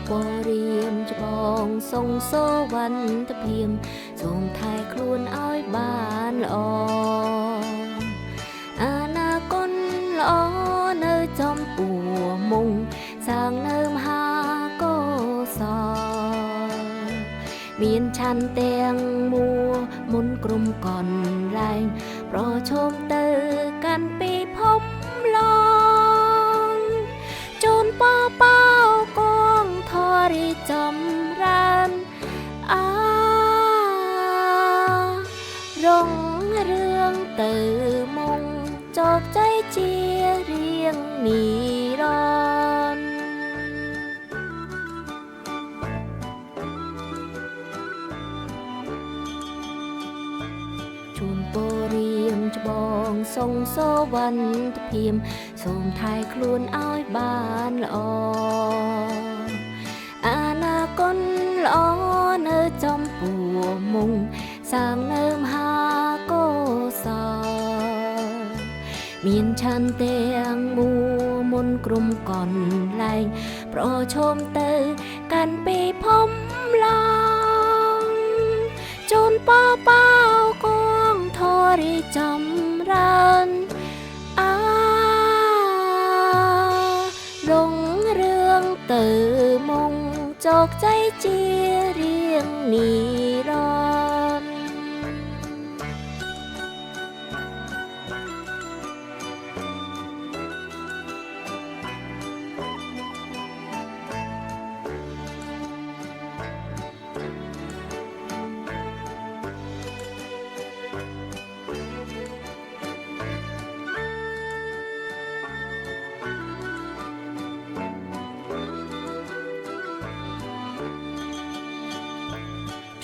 ពរៀមច្បងសងសវណ្ណភៀមសូមថែខ្លួនឲ្យបានល្អអនាគតល្អនៅចំពោះមុងសាងនៅមហាកុសលមានឆន្ទទាំងមួមុនក្រុមកនលែងប្រឈមទៅកាន់ពីភពឡងជូនប៉ប៉ោកងធរិចម្រើនរងរឿងទៅមុងជោគជ័យជារៀងនិរន្តរ៍ជូនពរៀមច្បងសងសវណ្ណភៀមសូមថែខ្លួនឲ្យបានល្អអនាគតល្អនៅចំពោះមុងសាងនៅមហាកុសលមានឆន្ទទាំងមួមុនក្រុមកនលែងប្រឈមទៅកាន់ពីភពឡងជូនប៉ប៉ោកងធរិចម្រើនរងរឿងទៅមុងជោគជ័យជារៀងនិរន្តរ៍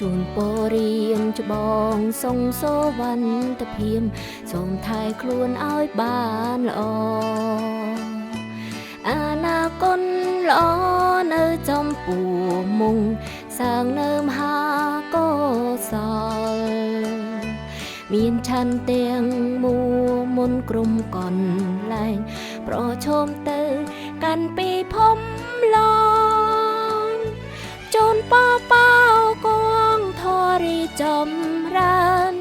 ជូនពរៀមច្បងសងសវណ្ណភៀមសូមថែខ្លួនឲ្យបានល្អអនាគតល្អនៅចំពោះមុងសាងនៅមហាកុសលមានឆន្ទទាំងមួមុនក្រុមកនលែងប្រឈមទៅកាន់ពីភពឡងជូនប៉ប៉ោកងធរិចម្រើន